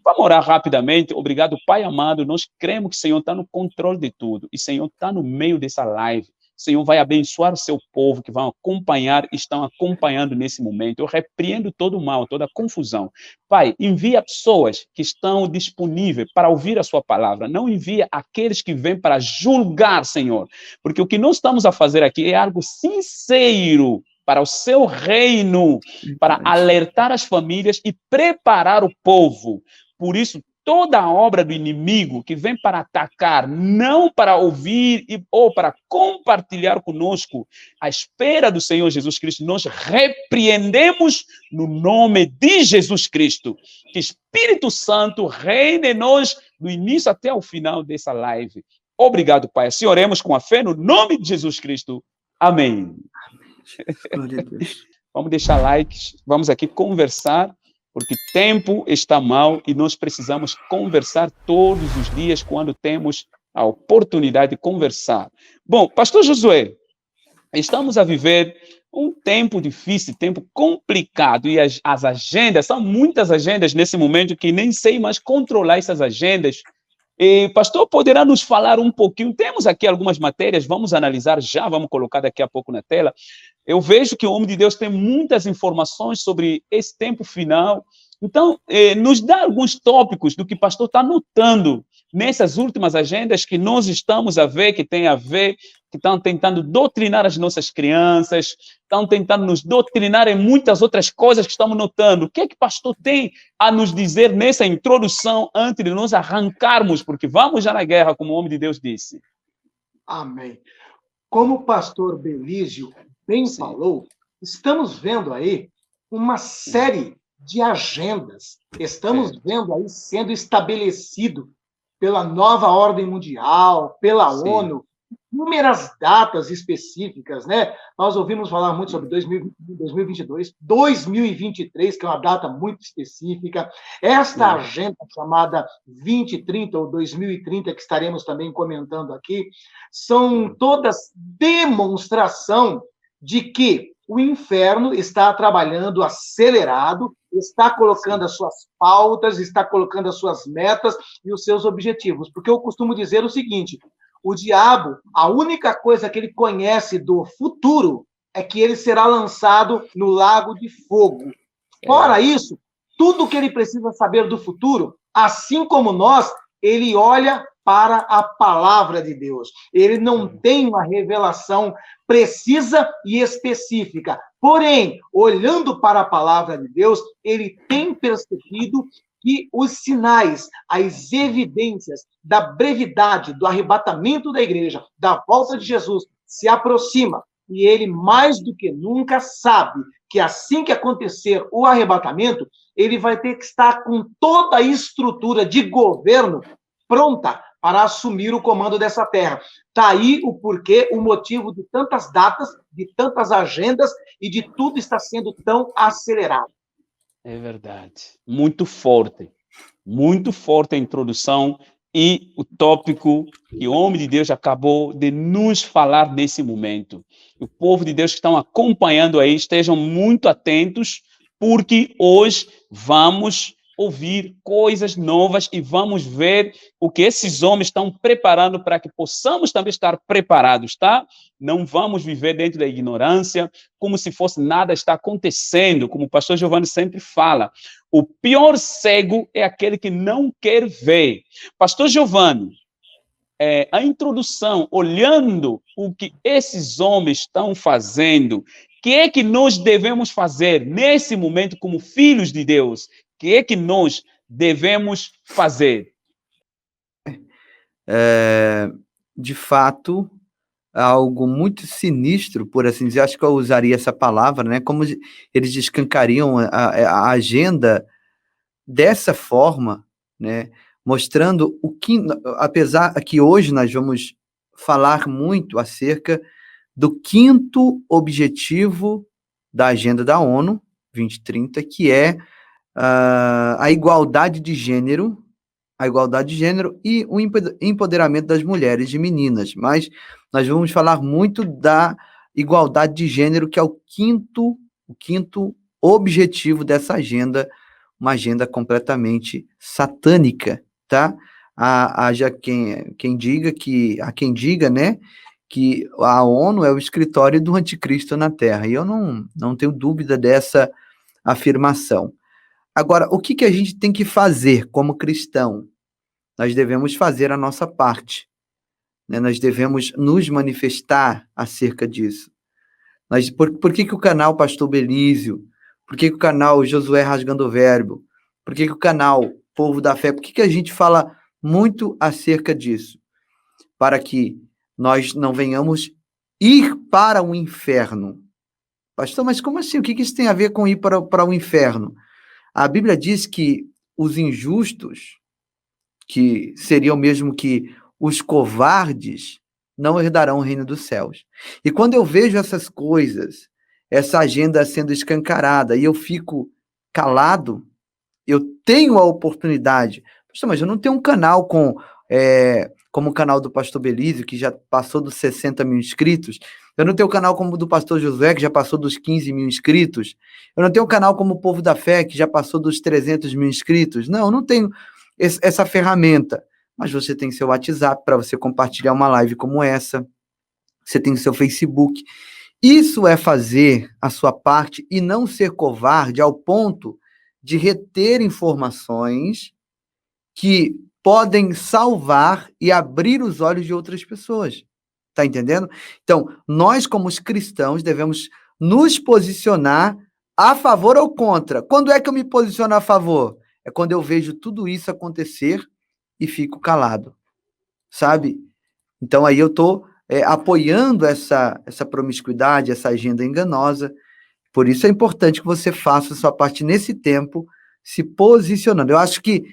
Vamos orar rapidamente. Obrigado, Pai amado. Nós cremos que o Senhor está no controle de tudo. E o Senhor está no meio dessa live. O Senhor vai abençoar o seu povo que vão acompanhar, estão acompanhando nesse momento. Eu repreendo todo o mal, toda a confusão. Pai, envia pessoas que estão disponíveis para ouvir a sua palavra. Não envia aqueles que vêm para julgar, Senhor. Porque o que nós estamos a fazer aqui é algo sincero para o seu reino, para alertar as famílias e preparar o povo. Por isso, toda a obra do inimigo que vem para atacar, não para ouvir ou para compartilhar conosco a espera do Senhor Jesus Cristo, nós repreendemos no nome de Jesus Cristo. Que Espírito Santo reine em nós do início até o final dessa live. Obrigado, Pai. Assim oremos com a fé no nome de Jesus Cristo. Amém. Vamos deixar likes, vamos aqui conversar, porque tempo está mal e nós precisamos conversar todos os dias quando temos a oportunidade de conversar. Bom, Pastor Josué, estamos a viver um tempo difícil, tempo complicado, e as agendas, são muitas agendas nesse momento que nem sei mais controlar essas agendas. E, pastor, poderá nos falar um pouquinho? Temos aqui algumas matérias, vamos analisar já, vamos colocar daqui a pouco na tela. Eu vejo que o homem de Deus tem muitas informações sobre esse tempo final. Então, nos dá alguns tópicos do que o pastor está notando nessas últimas agendas que nós estamos a ver, que tem a ver, que estão tentando doutrinar as nossas crianças, estão tentando nos doutrinar em muitas outras coisas que estamos notando. O que é que o pastor tem a nos dizer nessa introdução antes de nós arrancarmos, porque vamos já na guerra, como o homem de Deus disse. Amém. Como o pastor Belísio bem falou, estamos vendo aí uma série de agendas. Estamos vendo aí sendo estabelecido pela nova ordem mundial, pela ONU, inúmeras datas específicas, né? Nós ouvimos falar muito sobre 2022, 2023, que é uma data muito específica. Esta agenda chamada 2030 ou 2030, que estaremos também comentando aqui, são todas demonstração de que o inferno está trabalhando acelerado, está colocando as suas pautas, está colocando as suas metas e os seus objetivos. Porque eu costumo dizer o seguinte: o diabo, a única coisa que ele conhece do futuro é que ele será lançado no lago de fogo. Fora isso, tudo que ele precisa saber do futuro, assim como nós, ele olha para a palavra de Deus. Ele não tem uma revelação precisa e específica. Porém, olhando para a palavra de Deus, ele tem percebido que os sinais, as evidências da brevidade, do arrebatamento da igreja, da volta de Jesus, se aproxima. E ele, mais do que nunca, sabe que assim que acontecer o arrebatamento, ele vai ter que estar com toda a estrutura de governo pronta para assumir o comando dessa terra. Está aí o porquê, o motivo de tantas datas, de tantas agendas e de tudo estar sendo tão acelerado. É verdade. Muito forte a introdução e o tópico que o homem de Deus acabou de nos falar nesse momento. O povo de Deus que estão acompanhando aí, estejam muito atentos, porque hoje vamos ouvir coisas novas e vamos ver o que esses homens estão preparando para que possamos também estar preparados, tá? Não vamos viver dentro da ignorância, como se fosse nada está acontecendo, como o pastor Giovanni sempre fala. O pior cego é aquele que não quer ver. Pastor Giovanni, a introdução, olhando o que esses homens estão fazendo, o que é que nós devemos fazer nesse momento como filhos de Deus? O que é que nós devemos fazer? De fato, algo muito sinistro, por assim dizer, acho que eu usaria essa palavra, né? Como eles escancariam a agenda dessa forma, né? Mostrando o que, apesar que hoje nós vamos falar muito acerca do quinto objetivo da agenda da ONU 2030, que é a igualdade de gênero e o empoderamento das mulheres e meninas. Mas nós vamos falar muito da igualdade de gênero, que é o quinto objetivo dessa agenda uma agenda completamente satânica, tá? Haja quem diga, né, que a ONU é o escritório do anticristo na Terra, e eu não tenho dúvida dessa afirmação. Agora, o que a gente tem que fazer como cristão? Nós devemos fazer a nossa parte, né? Nós devemos nos manifestar acerca disso. Por que o canal Pastor Belísio? Por que o canal Josué Rasgando o Verbo? Por que o canal Povo da Fé? Por que a gente fala muito acerca disso? Para que nós não venhamos ir para o inferno. Pastor, mas como assim? O que isso tem a ver com ir para o inferno? A Bíblia diz que os injustos, que seriam mesmo que os covardes, não herdarão o reino dos céus. E quando eu vejo essas coisas, essa agenda sendo escancarada, e eu fico calado, eu tenho a oportunidade. Pastor, mas eu não tenho um canal como o canal do Pastor Belísio, que já passou dos 60 mil inscritos. Eu não tenho um canal como o do Pastor Josué, que já passou dos 15 mil inscritos. Eu não tenho um canal como o Povo da Fé, que já passou dos 300 mil inscritos. Não, eu não tenho essa ferramenta. Mas você tem seu WhatsApp para você compartilhar uma live como essa. Você tem o seu Facebook. Isso é fazer a sua parte e não ser covarde ao ponto de reter informações que podem salvar e abrir os olhos de outras pessoas. Tá entendendo? Então, nós, como os cristãos, devemos nos posicionar a favor ou contra. Quando é que eu me posiciono a favor? É quando eu vejo tudo isso acontecer e fico calado, sabe? Então, aí eu estou apoiando essa promiscuidade, essa agenda enganosa. Por isso é importante que você faça a sua parte nesse tempo, se posicionando. Eu acho que,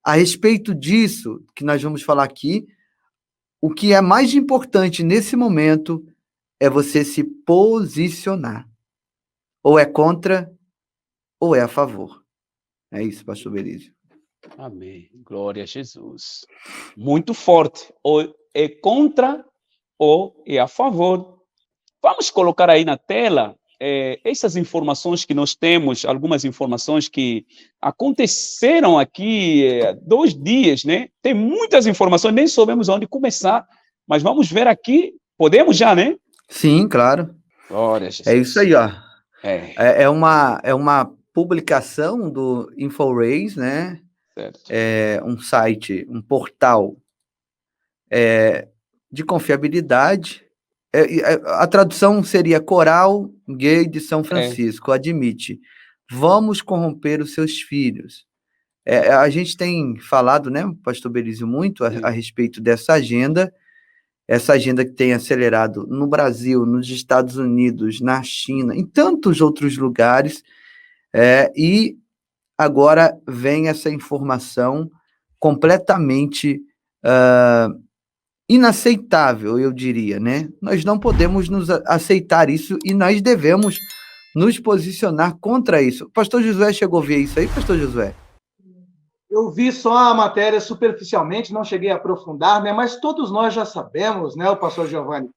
a respeito disso que nós vamos falar aqui, o que é mais importante nesse momento é você se posicionar. Ou é contra, ou é a favor. É isso, pastor Belísio. Amém. Glória a Jesus. Muito forte. Ou é contra ou é a favor. Vamos colocar aí na tela essas informações que nós temos, algumas informações que aconteceram aqui 2 dias, né? Tem muitas informações, nem sabemos onde começar, mas vamos ver aqui. Podemos já, né? Sim, claro. Glória a Jesus. É isso aí, ó. É uma publicação do InfoRays, né? Certo. É um site, um portal de confiabilidade. A tradução seria Coral Gay de São Francisco, admite. Vamos corromper os seus filhos. A gente tem falado, né, pastor Belísio, muito a respeito dessa agenda que tem acelerado no Brasil, nos Estados Unidos, na China, em tantos outros lugares, e agora vem essa informação completamente inaceitável, eu diria, né? Nós não podemos aceitar isso e nós devemos nos posicionar contra isso. O pastor Josué chegou a ver isso aí, pastor Josué? Eu vi só a matéria superficialmente, não cheguei a aprofundar, né? Mas todos nós já sabemos, né, o pastor Giovanni,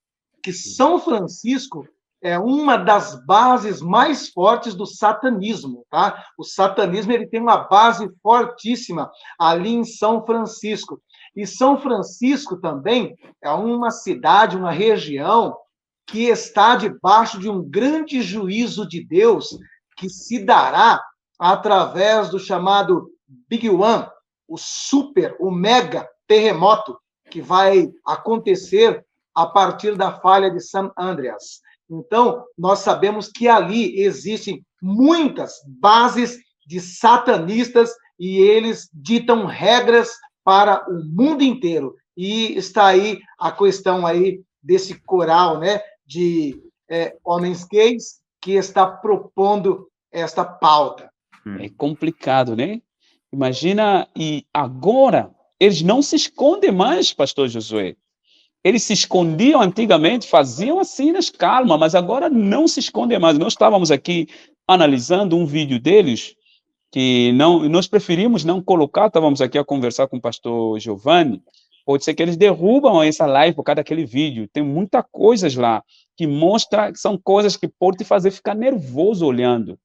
que São Francisco é uma das bases mais fortes do satanismo, tá? O satanismo ele tem uma base fortíssima ali em São Francisco. E São Francisco também é uma cidade, uma região que está debaixo de um grande juízo de Deus que se dará através do chamado Big One, o mega terremoto que vai acontecer a partir da falha de San Andreas. Então, nós sabemos que ali existem muitas bases de satanistas e eles ditam regras para o mundo inteiro. E está aí a questão aí desse coral, né, de homens gays que está propondo esta pauta. É complicado, né? Imagina, e agora eles não se escondem mais, pastor Josué. Eles se escondiam antigamente, faziam assim nas calmas, mas agora não se escondem mais. Nós estávamos aqui analisando um vídeo deles, que nós preferimos não colocar, estávamos aqui a conversar com o pastor Giovanni, pode ser que eles derrubam essa live por causa daquele vídeo. Tem muitas coisas lá que mostra que são coisas que podem te fazer ficar nervoso olhando.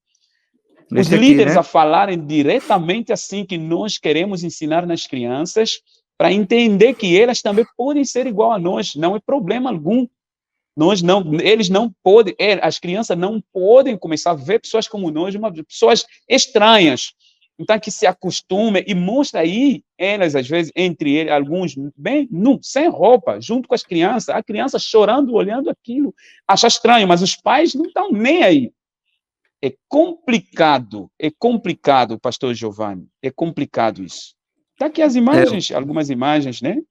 Os Esse aqui, líderes né? a falarem diretamente assim que nós queremos ensinar nas crianças, para entender que elas também podem ser igual a nós, não é problema algum. Eles não podem, as crianças não podem começar a ver pessoas como nós, pessoas estranhas. Então, que se acostume e mostra aí, elas, às vezes, entre eles, alguns, bem, sem roupa, junto com as crianças, a criança chorando, olhando aquilo, acha estranho, mas os pais não estão nem aí. É complicado, pastor Giovanni, é complicado isso. Está aqui as imagens, algumas imagens, né?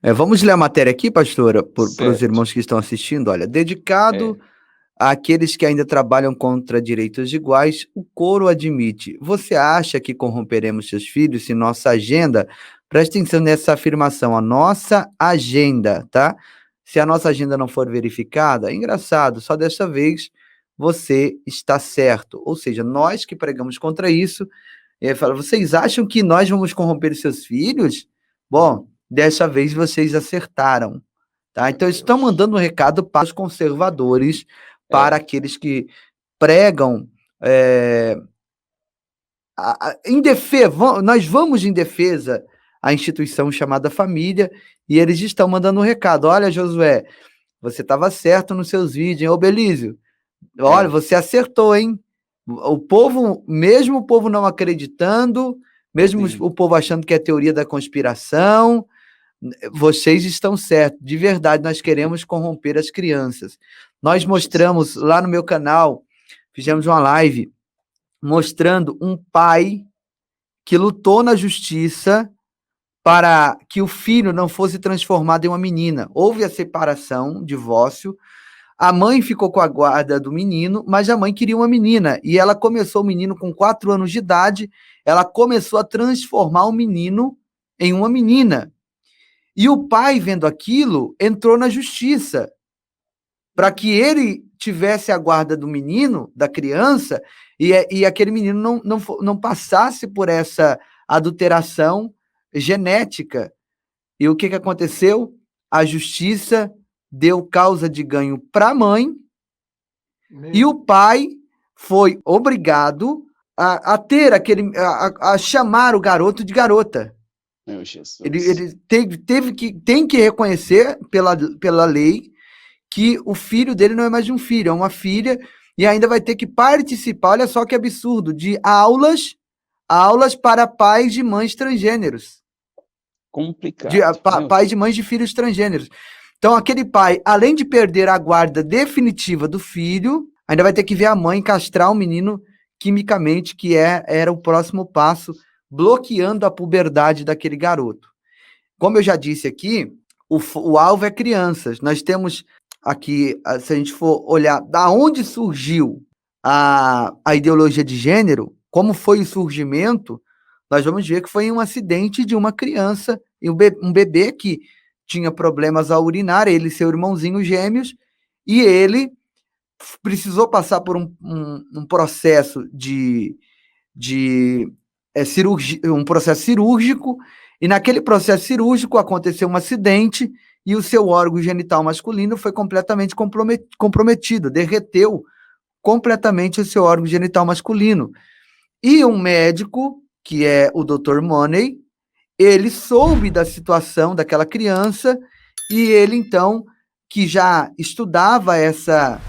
Vamos ler a matéria aqui, pastora, para os Certo. irmãos que estão assistindo. Olha, dedicado É, àqueles que ainda trabalham contra direitos iguais, o coro admite. Você acha que corromperemos seus filhos se nossa agenda, preste atenção nessa afirmação, a nossa agenda, tá? Se a nossa agenda não for verificada, é engraçado, só dessa vez você está certo. Ou seja, nós que pregamos contra isso, fala, vocês acham que nós vamos corromper seus filhos? Bom, dessa vez vocês acertaram, tá? Então, eles estão mandando um recado para os conservadores, para aqueles que pregam em defesa, nós vamos em defesa à instituição chamada família, e eles estão mandando um recado. Olha, Josué, você estava certo nos seus vídeos, hein? Ô, Belísio, olha, você acertou, hein? O povo, mesmo o povo não acreditando, mesmo sim. o povo achando que é teoria da conspiração, vocês estão certos. De verdade, nós queremos corromper as crianças. Nós mostramos lá no meu canal, fizemos uma live mostrando um pai que lutou na justiça para que o filho não fosse transformado em uma menina. Houve a separação, divórcio. A mãe ficou com a guarda do menino, mas a mãe queria uma menina. E ela começou o menino com 4 anos de idade, ela começou a transformar o menino em uma menina. E o pai, vendo aquilo, entrou na justiça para que ele tivesse a guarda do menino, da criança, e aquele menino não passasse por essa adulteração genética. E o que aconteceu? A justiça deu causa de ganho para a mãe e o pai foi obrigado a ter a chamar o garoto de garota. Meu Jesus. Ele tem que reconhecer pela lei que o filho dele não é mais um filho, é uma filha, e ainda vai ter que participar, olha só que absurdo, de aulas para pais de mães transgêneros. Complicado. Pais de mães de filhos transgêneros. Então, aquele pai, além de perder a guarda definitiva do filho, ainda vai ter que ver a mãe castrar o menino quimicamente, que era o próximo passo, bloqueando a puberdade daquele garoto. Como eu já disse aqui, o alvo é crianças. Nós temos aqui, se a gente for olhar da onde surgiu a ideologia de gênero, como foi o surgimento, nós vamos ver que foi um acidente de uma criança, um bebê que tinha problemas ao urinar, ele e seu irmãozinho gêmeos, e ele precisou passar por um processo um processo cirúrgico, e naquele processo cirúrgico aconteceu um acidente e o seu órgão genital masculino foi completamente comprometido, derreteu completamente o seu órgão genital masculino. E um médico, que é o Dr. Money, ele soube da situação daquela criança e ele, então, que já estudava essa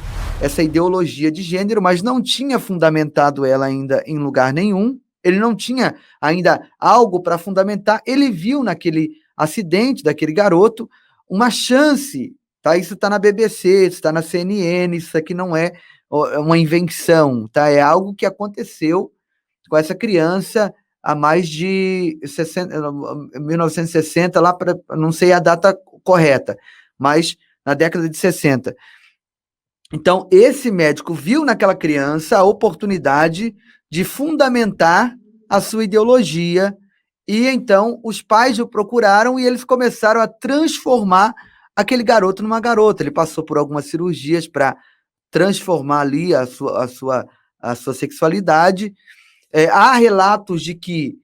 ideologia de gênero, mas não tinha fundamentado ela ainda em lugar nenhum, ele não tinha ainda algo para fundamentar, ele viu naquele acidente daquele garoto uma chance, tá? Isso está na BBC, isso está na CNN, isso aqui não é uma invenção, tá? É algo que aconteceu com essa criança há mais de 1960, lá para, não sei a data correta, mas na década de 60. Então, esse médico viu naquela criança a oportunidade de fundamentar a sua ideologia, e então os pais o procuraram e eles começaram a transformar aquele garoto numa garota. Ele passou por algumas cirurgias para transformar ali a sua sexualidade. Há relatos de que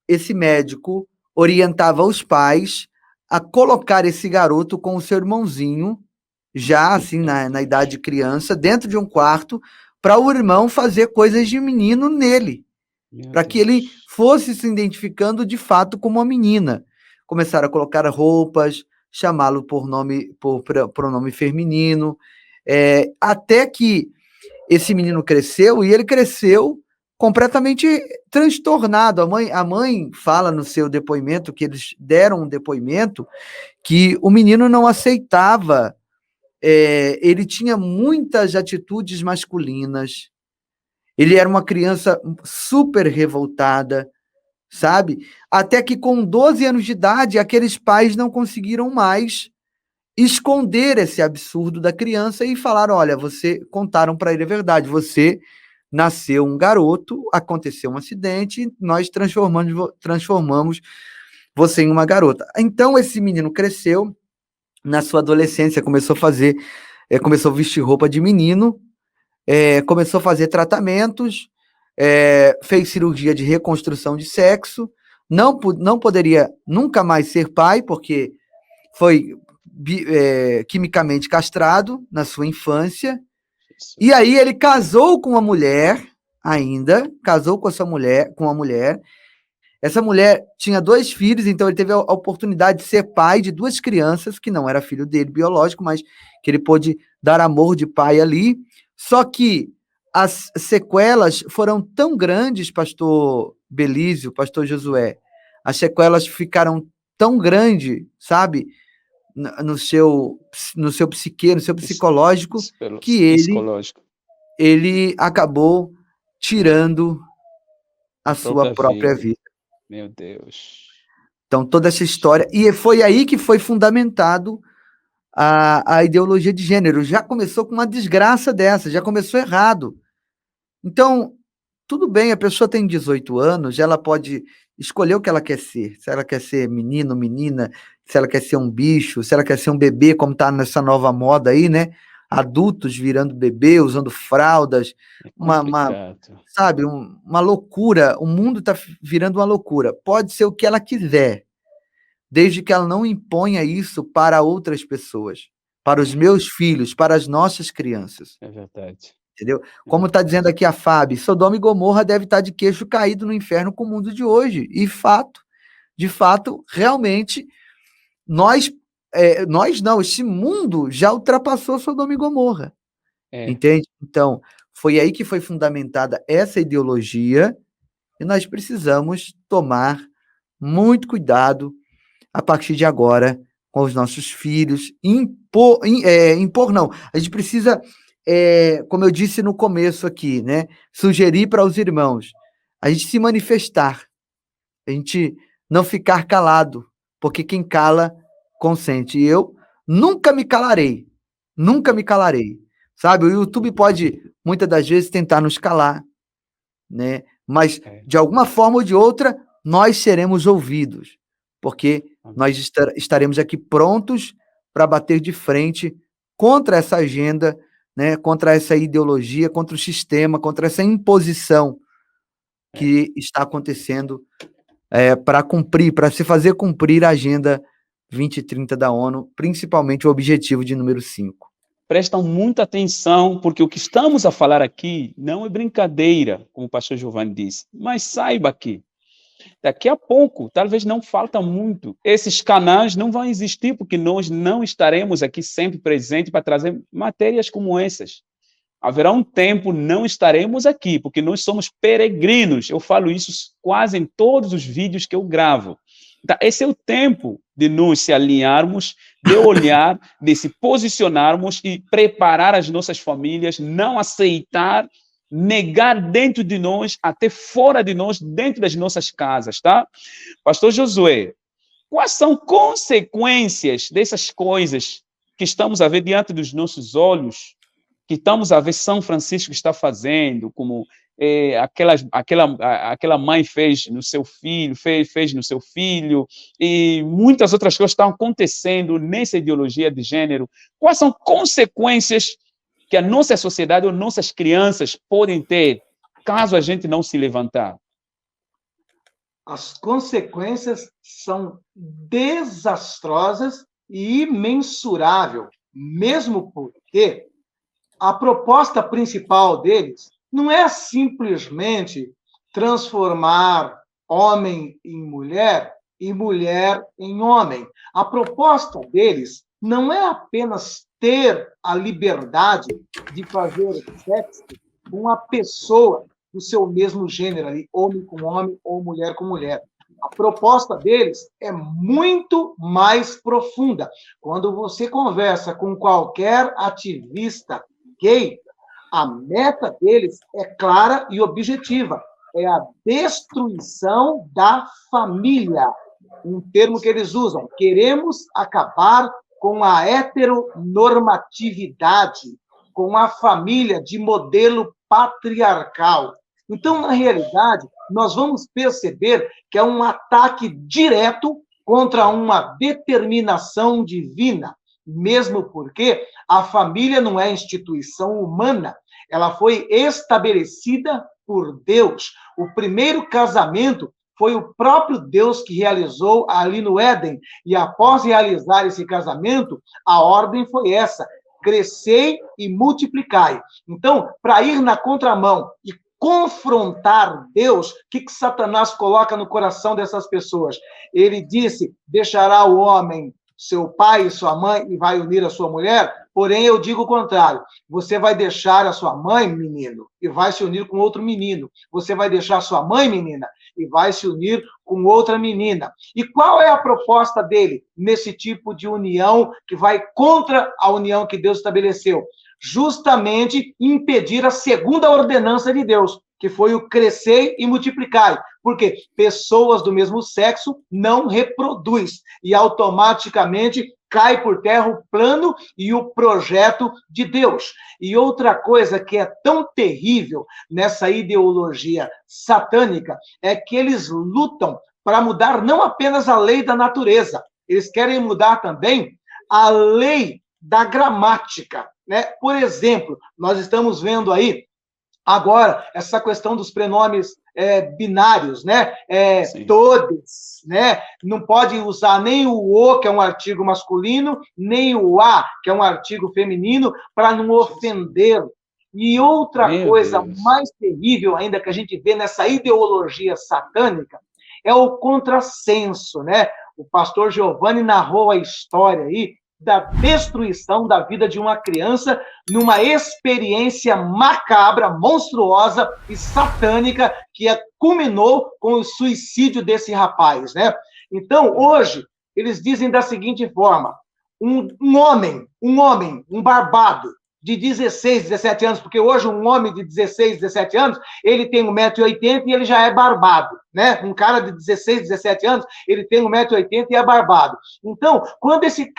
esse médico orientava os pais a colocar esse garoto com o seu irmãozinho, já assim na idade de criança, dentro de um quarto, para o irmão fazer coisas de menino nele, para que ele fosse se identificando de fato como uma menina. Começaram a colocar roupas, chamá-lo por pronome feminino, até que esse menino cresceu, e ele cresceu completamente transtornado. A mãe fala no seu depoimento, que eles deram um depoimento, que o menino não aceitava, ele tinha muitas atitudes masculinas, ele era uma criança super revoltada, sabe? Até que com 12 anos de idade, aqueles pais não conseguiram mais esconder esse absurdo da criança e falaram, olha, contaram para ele a verdade, você nasceu um garoto, aconteceu um acidente, nós transformamos você em uma garota. Então, esse menino cresceu, na sua adolescência, começou a vestir roupa de menino, começou a fazer tratamentos, fez cirurgia de reconstrução de sexo, não poderia nunca mais ser pai, porque foi quimicamente castrado na sua infância, e aí ele casou com uma mulher, casou com uma mulher, essa mulher tinha 2 filhos, então ele teve a oportunidade de ser pai de 2 crianças, que não era filho dele biológico, mas que ele pôde dar amor de pai ali. Só que as sequelas foram tão grandes, pastor Belísio, pastor Josué, as sequelas ficaram tão grandes, sabe, no seu psique, no seu psicológico, que ele acabou tirando a sua própria vida. Meu Deus. Então, toda essa história. E foi aí que foi fundamentado a ideologia de gênero. Já começou com uma desgraça dessa, já começou errado. Então, tudo bem, a pessoa tem 18 anos, ela pode escolher o que ela quer ser. Se ela quer ser menino, menina, se ela quer ser um bicho, se ela quer ser um bebê, como está nessa nova moda aí, né? Adultos virando bebê, usando fraldas, sabe, uma loucura. O mundo está virando uma loucura. Pode ser o que ela quiser, desde que ela não imponha isso para outras pessoas, para os meus filhos, para as nossas crianças. É verdade. Entendeu? Como está dizendo aqui a Fábio, Sodoma e Gomorra deve estar de queixo caído no inferno com o mundo de hoje. E de fato, realmente, nós não, esse mundo já ultrapassou Sodoma e Gomorra. Entende? Então, foi aí que foi fundamentada essa ideologia, e nós precisamos tomar muito cuidado a partir de agora com os nossos filhos. Impor não. A gente precisa, como eu disse no começo aqui, né, sugerir para os irmãos, a gente se manifestar, a gente não ficar calado, porque quem cala consente. E eu nunca me calarei, sabe? O YouTube pode, muitas das vezes, tentar nos calar, né? Mas, de alguma forma ou de outra, nós seremos ouvidos, porque nós estaremos aqui prontos para bater de frente contra essa agenda, né? Contra essa ideologia, contra o sistema, contra essa imposição que está acontecendo para se fazer cumprir a Agenda 2030 da ONU, principalmente o objetivo de número 5. Prestam muita atenção, porque o que estamos a falar aqui não é brincadeira, como o pastor Giovanni disse, mas saiba que daqui a pouco, talvez não falta muito, esses canais não vão existir, porque nós não estaremos aqui sempre presentes para trazer matérias como essas. Haverá um tempo, não estaremos aqui, porque nós somos peregrinos. Eu falo isso quase em todos os vídeos que eu gravo. Então, esse é o tempo de nós se alinharmos, de olhar, de se posicionarmos e preparar as nossas famílias, não aceitar, negar dentro de nós, até fora de nós, dentro das nossas casas, tá? Pastor Josué, quais são consequências dessas coisas que estamos a ver diante dos nossos olhos, que estamos a ver São Francisco está fazendo, como aquela mãe fez no seu filho, fez no seu filho, e muitas outras coisas estão acontecendo nessa ideologia de gênero? Quais são consequências que a nossa sociedade ou nossas crianças podem ter caso a gente não se levantar? As consequências são desastrosas e imensuráveis, mesmo porque a proposta principal deles não é simplesmente transformar homem em mulher e mulher em homem. A proposta deles não é apenas ter a liberdade de fazer sexo com uma pessoa do seu mesmo gênero, ali, homem com homem ou mulher com mulher. A proposta deles é muito mais profunda. Quando você conversa com qualquer ativista gay, a meta deles é clara e objetiva. É a destruição da família. Um termo que eles usam. Queremos acabar com a heteronormatividade, com a família de modelo patriarcal. Então, na realidade, nós vamos perceber que é um ataque direto contra uma determinação divina, mesmo porque a família não é instituição humana, ela foi estabelecida por Deus. O primeiro casamento foi o próprio Deus que realizou ali no Éden, e após realizar esse casamento, a ordem foi essa: crescei e multiplicai. Então, para ir na contramão e confrontar Deus, o que Satanás coloca no coração dessas pessoas? Ele disse: deixará o homem seu pai e sua mãe e vai unir a sua mulher. Porém, eu digo o contrário. Você vai deixar a sua mãe, menino, e vai se unir com outro menino. Você vai deixar a sua mãe, menina, e vai se unir com outra menina. E qual é a proposta dele nesse tipo de união que vai contra a união que Deus estabeleceu? Justamente impedir a segunda ordenança de Deus, que foi o crescer e multiplicar. Porque pessoas do mesmo sexo não reproduz e automaticamente cai por terra o plano e o projeto de Deus. E outra coisa que é tão terrível nessa ideologia satânica é que eles lutam para mudar não apenas a lei da natureza, eles querem mudar também a lei da gramática, né? Por exemplo, nós estamos vendo aí agora essa questão dos pronomes binários, né? Todes, né? Não pode usar nem o, que é um artigo masculino, nem o a, que é um artigo feminino, para não ofender. E outra coisa mais terrível ainda que a gente vê nessa ideologia satânica é o contrassenso, né? O pastor Giovanni narrou a história aí da destruição da vida de uma criança numa experiência macabra, monstruosa e satânica que culminou com o suicídio desse rapaz, né? Então, hoje, eles dizem da seguinte forma: um homem, um barbado, de 16, 17 anos, porque hoje um homem de 16, 17 anos, ele tem 1,80 m e ele já é barbado, né? Um cara de 16, 17 anos, ele tem 1,80 m e é barbado. Então, quando esse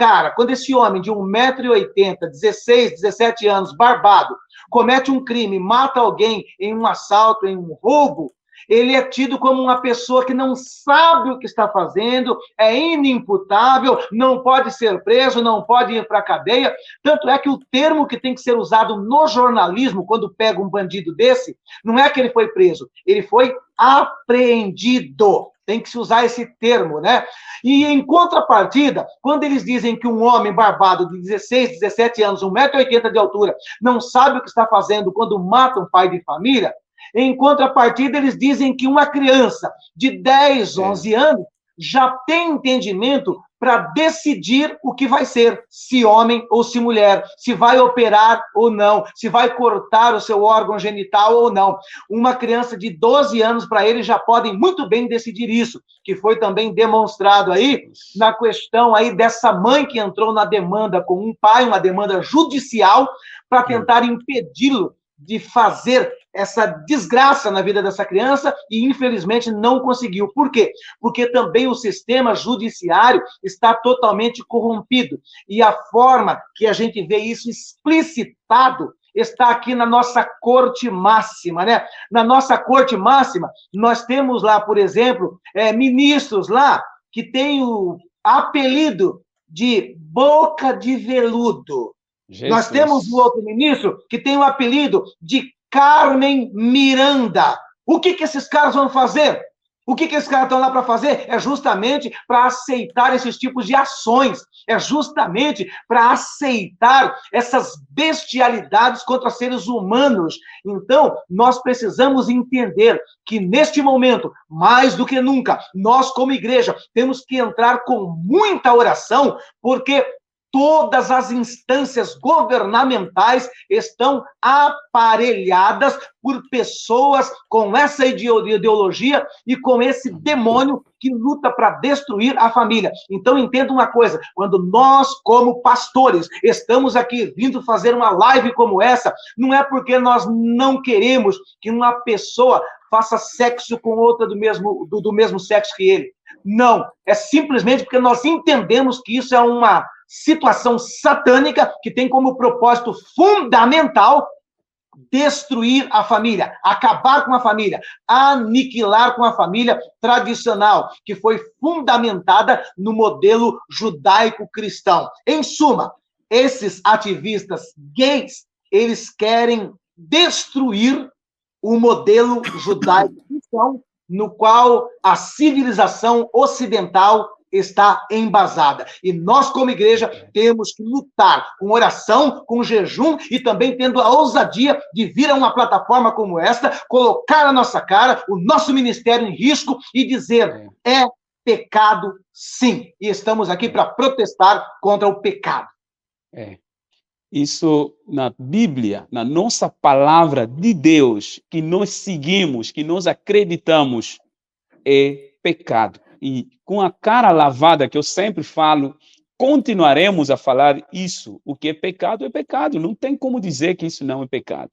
homem de 1,80 m, 16, 17 anos, barbado, comete um crime, mata alguém em um assalto, em um roubo, ele é tido como uma pessoa que não sabe o que está fazendo, é inimputável, não pode ser preso, não pode ir para a cadeia. Tanto é que o termo que tem que ser usado no jornalismo, quando pega um bandido desse, não é que ele foi preso, ele foi apreendido. Tem que se usar esse termo, né? E, em contrapartida, quando eles dizem que um homem barbado de 16, 17 anos, 1,80 m de altura, não sabe o que está fazendo quando mata um pai de família, em contrapartida, eles dizem que uma criança de 10, 11 anos já tem entendimento para decidir o que vai ser, se homem ou se mulher, se vai operar ou não, se vai cortar o seu órgão genital ou não. Uma criança de 12 anos, para eles, já podem muito bem decidir isso, que foi também demonstrado aí na questão aí dessa mãe que entrou na demanda com um pai, uma demanda judicial, para tentar impedi-lo de fazer essa desgraça na vida dessa criança e, infelizmente, não conseguiu. Por quê? Porque também o sistema judiciário está totalmente corrompido. E a forma que a gente vê isso explicitado está aqui na nossa corte máxima, né? Na nossa corte máxima, nós temos lá, por exemplo, ministros lá que têm o apelido de boca de veludo. Jesus. Nós temos um outro ministro que tem o apelido de Carmen Miranda. O que esses caras vão fazer? O que esses caras estão lá para fazer? É justamente para aceitar esses tipos de ações, é justamente para aceitar essas bestialidades contra seres humanos. Então, nós precisamos entender que, neste momento, mais do que nunca, nós, como igreja, temos que entrar com muita oração, porque todas as instâncias governamentais estão aparelhadas por pessoas com essa ideologia e com esse demônio que luta para destruir a família. Então, entenda uma coisa, quando nós, como pastores, estamos aqui vindo fazer uma live como essa, não é porque nós não queremos que uma pessoa faça sexo com outra do mesmo sexo que ele. Não, é simplesmente porque nós entendemos que isso é uma situação satânica que tem como propósito fundamental destruir a família, acabar com a família, aniquilar com a família tradicional, que foi fundamentada no modelo judaico-cristão. Em suma, esses ativistas gays, eles querem destruir o modelo judaico-cristão no qual a civilização ocidental está embasada. E nós, como igreja, temos que lutar com oração, com jejum e também tendo a ousadia de vir a uma plataforma como esta, colocar a nossa cara, o nosso ministério em risco e dizer, é pecado sim. E estamos aqui para protestar contra o pecado. Isso na Bíblia, na nossa palavra de Deus, que nós seguimos, que nós acreditamos, é pecado. E com a cara lavada, que eu sempre falo, continuaremos a falar isso. O que é pecado, não tem como dizer que isso não é pecado.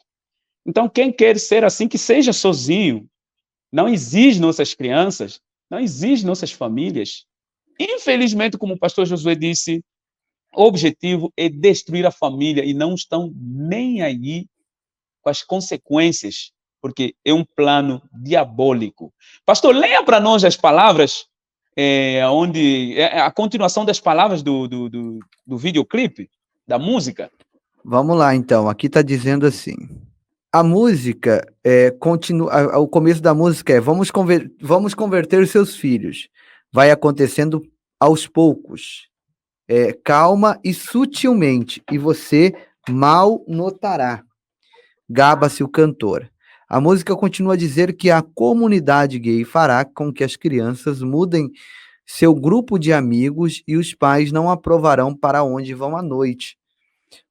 Então, quem quer ser assim, que seja sozinho. Não exige nossas crianças, não exige nossas famílias. Infelizmente, como o pastor Josué disse, o objetivo é destruir a família e não estão nem aí com as consequências, porque é um plano diabólico. Pastor, leia para nós as palavras, onde a continuação das palavras do videoclipe, da música. Vamos lá, então. Aqui está dizendo assim. A música, continua, o começo da música é vamos converter seus filhos. Vai acontecendo aos poucos. Calma e sutilmente, e você mal notará. Gaba-se o cantor. A música continua a dizer que a comunidade gay fará com que as crianças mudem seu grupo de amigos e os pais não aprovarão para onde vão à noite.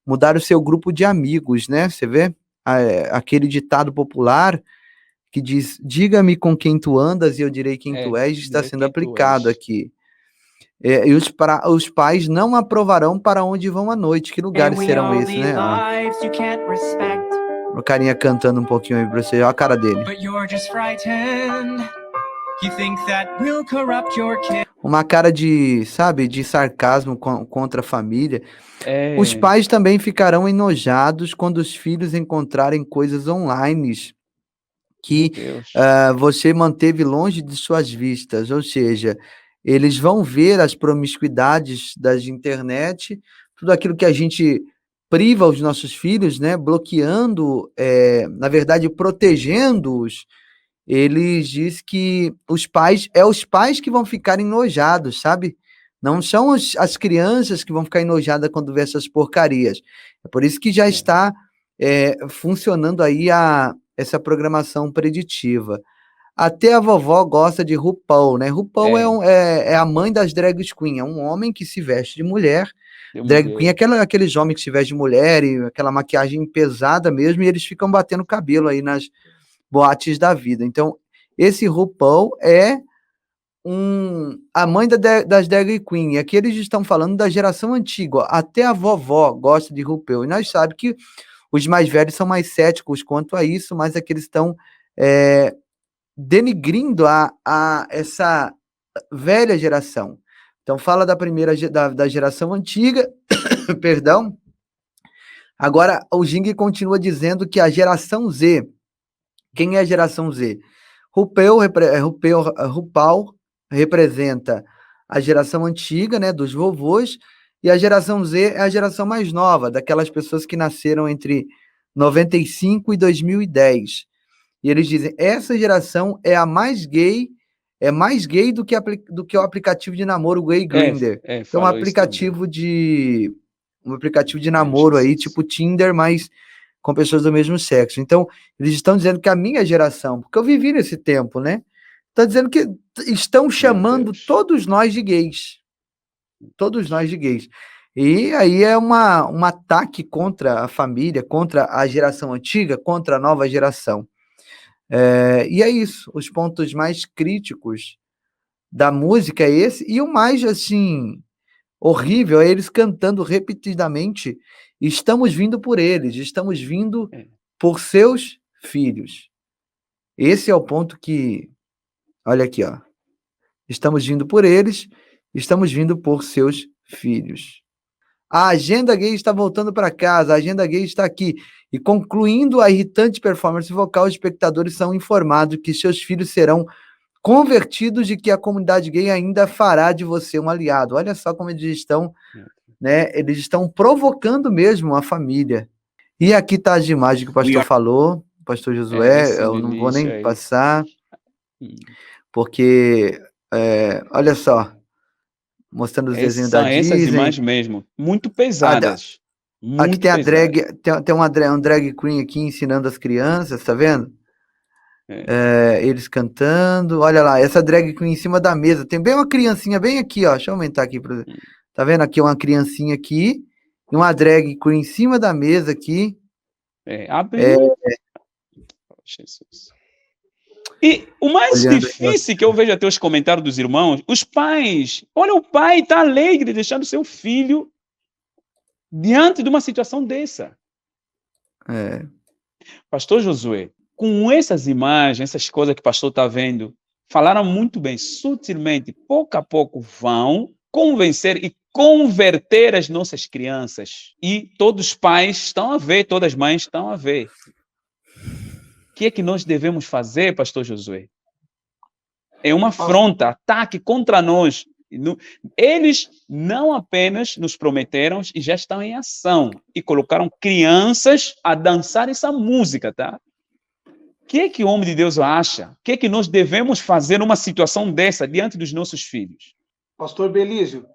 Mudar o seu grupo de amigos, né? Você vê? Aquele ditado popular que diz, diga-me com quem tu andas e eu direi quem tu és, está sendo aplicado aqui. E os pais não aprovarão para onde vão à noite. Que lugares serão esses, né? O carinha cantando um pouquinho aí pra você, olha a cara dele. Uma cara de, sabe, de sarcasmo contra a família. Os pais também ficarão enojados quando os filhos encontrarem coisas online que você manteve longe de suas vistas, ou seja, eles vão ver as promiscuidades das internet, tudo aquilo que a gente priva os nossos filhos, né, bloqueando, na verdade, protegendo-os. Eles diz que os pais que vão ficar enojados, sabe? Não são as crianças que vão ficar enojadas quando vê essas porcarias. É por isso que já está funcionando aí essa programação preditiva. Até a vovó gosta de RuPaul, né? RuPaul é a mãe das drag queen, é um homem que se veste de mulher. Drag queen é aqueles homens que se vestem de mulher e aquela maquiagem pesada mesmo, e eles ficam batendo cabelo aí nas boates da vida. Então, esse RuPaul é a mãe das drag queen. E aqui eles estão falando da geração antiga. Até a vovó gosta de RuPaul. E nós sabemos que os mais velhos são mais céticos quanto a isso, mas é que eles estão denigrindo a essa velha geração. Então, fala da primeira da geração antiga, perdão. Agora, o Jing continua dizendo que a geração Z, quem é a geração Z? RuPaul representa a geração antiga, né, dos vovôs, e a geração Z é a geração mais nova, daquelas pessoas que nasceram entre 95 e 2010. E eles dizem, essa geração é a mais gay é mais gay do que o aplicativo de namoro Gay Grindr. É um falou isso aplicativo um aplicativo de também. namoro aí, Jesus. tipo Tinder, mas com pessoas do mesmo sexo. Então, eles estão dizendo que a minha geração, porque eu vivi nesse tempo, né? Está dizendo que estão chamando todos nós de gays. Todos nós de gays. E aí é um ataque contra a família, contra a geração antiga, contra a nova geração. E é isso. Os pontos mais críticos da música é esse. E o mais, assim, horrível é eles cantando repetidamente: estamos vindo por eles, estamos vindo por seus filhos. Esse é o ponto que... Olha aqui, ó. Estamos vindo por eles, estamos vindo por seus filhos. A agenda gay está voltando para casa, a agenda gay está aqui. E concluindo a irritante performance vocal, os espectadores são informados que seus filhos serão convertidos e que a comunidade gay ainda fará de você um aliado. Olha só como eles estão, né? Eles estão provocando mesmo a família. E aqui está as imagens que o pastor falou, o pastor Josué, eu não vou nem passar, porque, olha só, mostrando os desenhos da Disney. São essas imagens mesmo, muito pesadas. Aqui tem um drag queen aqui ensinando as crianças, tá vendo? Eles cantando. Olha lá, essa drag queen em cima da mesa. Tem bem uma criancinha bem aqui, ó. Deixa eu aumentar aqui. Tá vendo aqui uma criancinha aqui e uma drag queen em cima da mesa aqui. Jesus. E o mais difícil que eu vejo até os comentários dos irmãos, os pais. Olha, o pai está alegre deixando seu filho diante de uma situação dessa. Pastor Josué, com essas imagens, essas coisas que o pastor está vendo, falaram muito bem, sutilmente, pouco a pouco vão convencer e converter as nossas crianças. E todos os pais estão a ver, todas as mães estão a ver. O que é que nós devemos fazer, pastor Josué? É uma afronta, ataque contra nós. Eles não apenas nos prometeram e já estão em ação. E colocaram crianças a dançar essa música, tá? O que é que o homem de Deus acha? O que é que nós devemos fazer numa situação dessa diante dos nossos filhos? Pastor Belísio,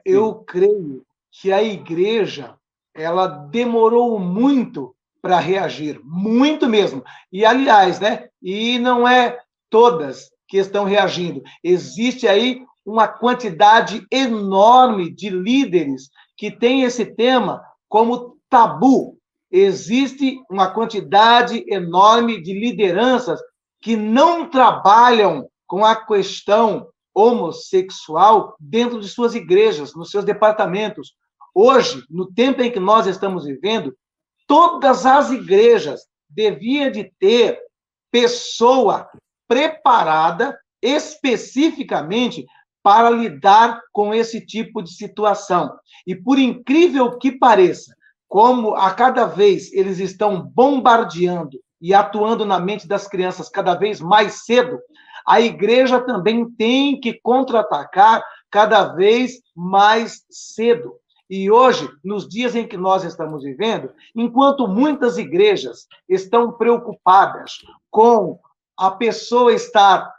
eu creio que a igreja ela demorou muito para reagir, muito mesmo. E, aliás, né? E não é todas que estão reagindo. Existe aí uma quantidade enorme de líderes que têm esse tema como tabu. Existe uma quantidade enorme de lideranças que não trabalham com a questão homossexual dentro de suas igrejas, nos seus departamentos. Hoje, no tempo em que nós estamos vivendo, todas as igrejas deviam de ter pessoa preparada especificamente para lidar com esse tipo de situação. E por incrível que pareça, como a cada vez eles estão bombardeando e atuando na mente das crianças cada vez mais cedo, a igreja também tem que contra-atacar cada vez mais cedo. E hoje, nos dias em que nós estamos vivendo, enquanto muitas igrejas estão preocupadas com a pessoa estar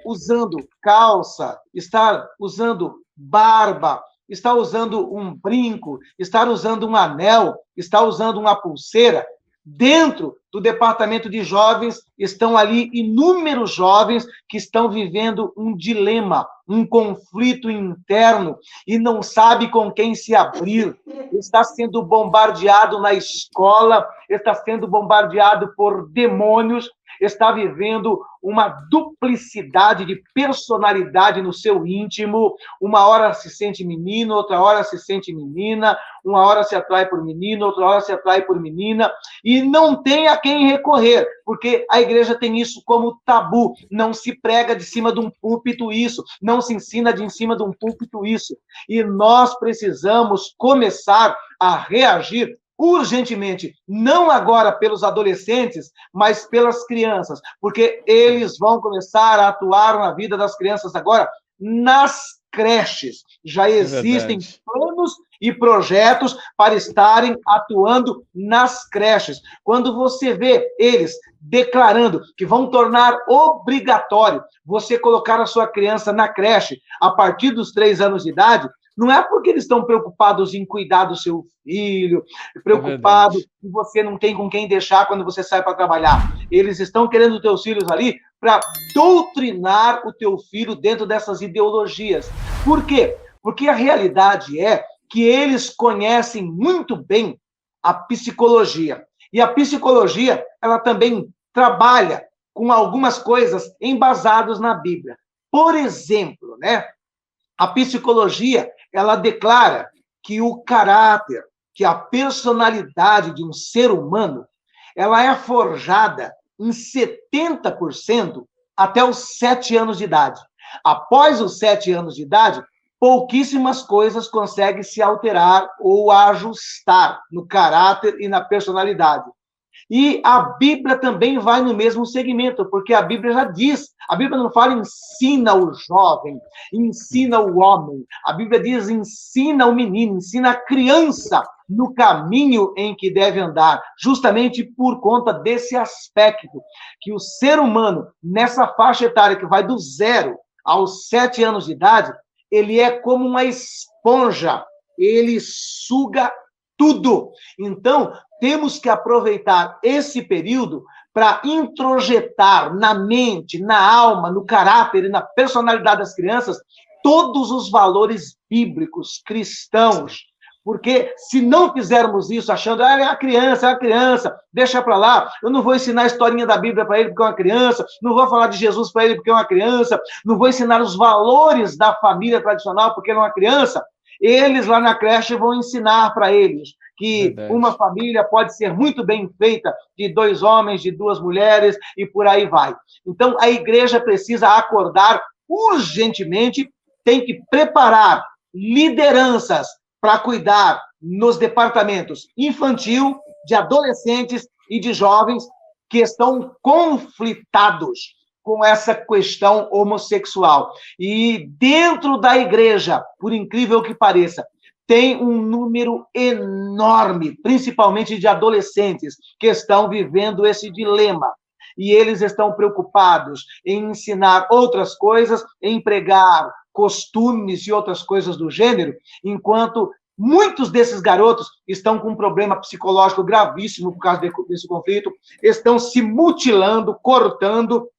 usando calça, estar usando barba, estar usando um brinco, estar usando um anel, estar usando uma pulseira, dentro do departamento de jovens estão ali inúmeros jovens que estão vivendo um dilema, um conflito interno e não sabe com quem se abrir. Está sendo bombardeado na escola, está sendo bombardeado por demônios, está vivendo uma duplicidade de personalidade no seu íntimo. Uma hora se sente menino, outra hora se sente menina, uma hora se atrai por menino, outra hora se atrai por menina, e não tem a quem recorrer, porque a igreja tem isso como tabu. Não se prega de cima de um púlpito isso, não se ensina de em cima de um púlpito isso. E nós precisamos começar a reagir urgentemente, não agora pelos adolescentes, mas pelas crianças, porque eles vão começar a atuar na vida das crianças agora nas creches. Já existem verdade. planos e projetos para estarem atuando nas creches. Quando você vê eles declarando que vão tornar obrigatório você colocar a sua criança na creche a partir dos 3 anos de idade, não é porque eles estão preocupados em cuidar do seu filho, preocupado verdade. que você não tem com quem deixar quando você sai para trabalhar. Eles estão querendo os teus filhos ali para doutrinar o teu filho dentro dessas ideologias. Por quê? Porque a realidade é que eles conhecem muito bem a psicologia. E a psicologia, ela também trabalha com algumas coisas embasadas na Bíblia. Por exemplo, né, a psicologia, ela declara que o caráter, que a personalidade de um ser humano, ela é forjada em 70% até os 7 anos de idade. Após os 7 anos de idade, pouquíssimas coisas conseguem se alterar ou ajustar no caráter e na personalidade. E a Bíblia também vai no mesmo segmento, porque a Bíblia já diz, a Bíblia não fala ensina o jovem, ensina o homem, a Bíblia diz ensina o menino, ensina a criança no caminho em que deve andar, justamente por conta desse aspecto, que o ser humano, nessa faixa etária que vai do 0 aos 7 anos de idade, ele é como uma esponja, ele suga tudo. Então, temos que aproveitar esse período para introjetar na mente, na alma, no caráter e na personalidade das crianças todos os valores bíblicos, cristãos. Porque se não fizermos isso achando, é a criança, deixa para lá, eu não vou ensinar a historinha da Bíblia para ele porque é uma criança, não vou falar de Jesus para ele porque é uma criança, não vou ensinar os valores da família tradicional porque ele é uma criança, eles lá na creche vão ensinar para eles que Verdade. uma família pode ser muito bem feita de 2 homens, de 2 mulheres e por aí vai. Então, a igreja precisa acordar urgentemente, tem que preparar lideranças para cuidar nos departamentos infantil, de adolescentes e de jovens que estão conflitados com essa questão homossexual. E dentro da igreja, por incrível que pareça, tem um número enorme, principalmente de adolescentes, que estão vivendo esse dilema. E eles estão preocupados em ensinar outras coisas, em pregar costumes e outras coisas do gênero, enquanto muitos desses garotos estão com um problema psicológico gravíssimo por causa desse conflito, estão se mutilando, cortando,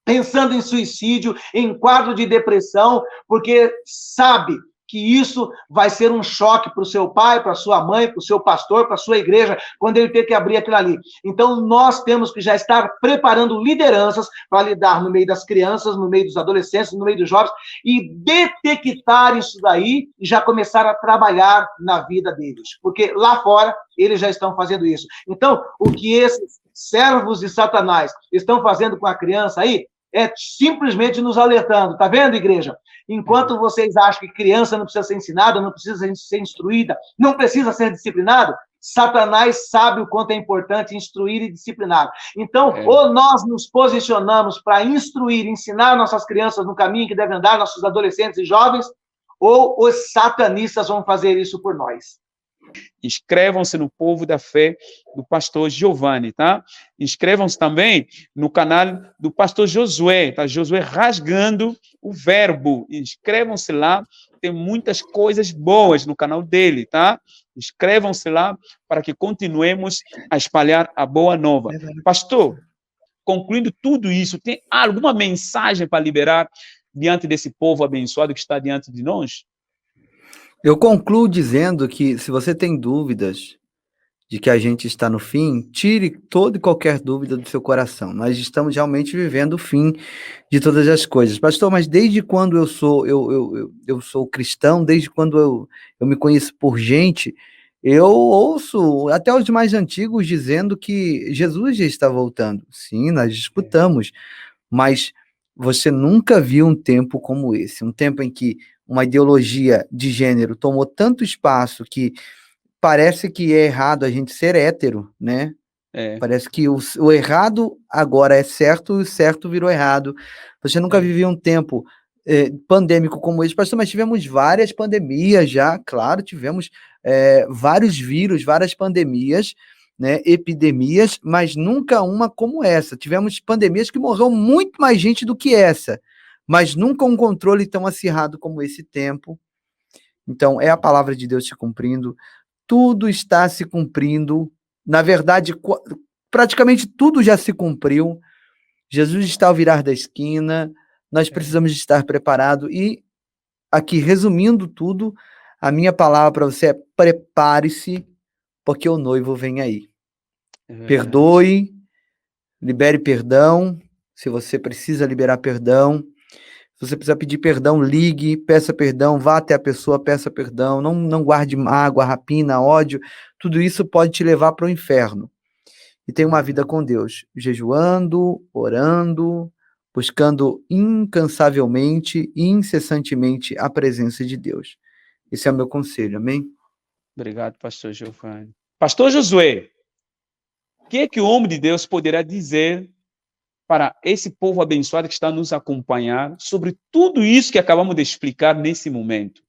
pensando em suicídio, em quadro de depressão, porque sabe que isso vai ser um choque para o seu pai, para a sua mãe, para o seu pastor, para a sua igreja, quando ele ter que abrir aquilo ali. Então, nós temos que já estar preparando lideranças para lidar no meio das crianças, no meio dos adolescentes, no meio dos jovens, e detectar isso daí e já começar a trabalhar na vida deles. Porque lá fora, eles já estão fazendo isso. Então, o que esses servos de Satanás estão fazendo com a criança aí, é simplesmente nos alertando. Tá vendo, igreja? Enquanto vocês acham que criança não precisa ser ensinada, não precisa ser instruída, não precisa ser disciplinada, Satanás sabe o quanto é importante instruir e disciplinar. Então, ou nós nos posicionamos para instruir, ensinar nossas crianças no caminho que devem andar, nossos adolescentes e jovens, ou os satanistas vão fazer isso por nós. Inscrevam-se no Povo da Fé do pastor Giovanni, tá? Inscrevam-se também no canal do pastor Josué, tá? Josué rasgando o verbo. Inscrevam-se lá, tem muitas coisas boas no canal dele, tá? Inscrevam-se lá para que continuemos a espalhar a boa nova. Pastor, concluindo tudo isso, tem alguma mensagem para liberar diante desse povo abençoado que está diante de nós? Eu concluo dizendo que, se você tem dúvidas de que a gente está no fim, tire toda e qualquer dúvida do seu coração. Nós estamos realmente vivendo o fim de todas as coisas. Pastor, mas desde quando eu sou cristão, desde quando eu me conheço por gente, eu ouço até os mais antigos dizendo que Jesus já está voltando. Sim, nós escutamos, mas você nunca viu um tempo como esse, um tempo em que uma ideologia de gênero tomou tanto espaço que parece que é errado a gente ser hétero, né? Parece que o errado agora é certo e o certo virou errado. Você nunca viveu um tempo pandêmico como esse, pastor, mas tivemos várias pandemias já, claro, tivemos vários vírus, várias pandemias, né, epidemias, mas nunca uma como essa. Tivemos pandemias que morreu muito mais gente do que essa, mas nunca um controle tão acirrado como esse tempo. Então, é a palavra de Deus se cumprindo, tudo está se cumprindo, na verdade, praticamente tudo já se cumpriu, Jesus está ao virar da esquina, nós precisamos estar preparados, e aqui, resumindo tudo, a minha palavra para você é: prepare-se, porque o noivo vem aí. Perdoe, libere perdão, se você precisa liberar perdão. Se você precisar pedir perdão, ligue, peça perdão, vá até a pessoa, peça perdão, não guarde mágoa, rapina, ódio, tudo isso pode te levar para o inferno. E tenha uma vida com Deus, jejuando, orando, buscando incansavelmente e incessantemente a presença de Deus. Esse é o meu conselho, amém? Obrigado, pastor Giovanni. Pastor Josué, o que é que o homem de Deus poderá dizer para esse povo abençoado que está nos acompanhando sobre tudo isso que acabamos de explicar nesse momento?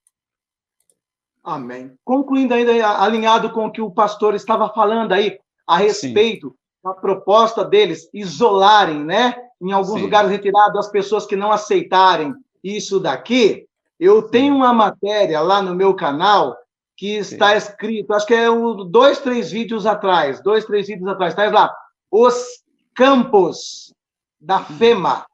Amém. Concluindo ainda, alinhado com o que o pastor estava falando aí, a respeito da proposta deles isolarem, né, em alguns lugares retirados, as pessoas que não aceitarem isso daqui, eu tenho uma matéria lá no meu canal que está escrito, acho que é 2, 3 vídeos atrás, está lá, os campos da FEMA.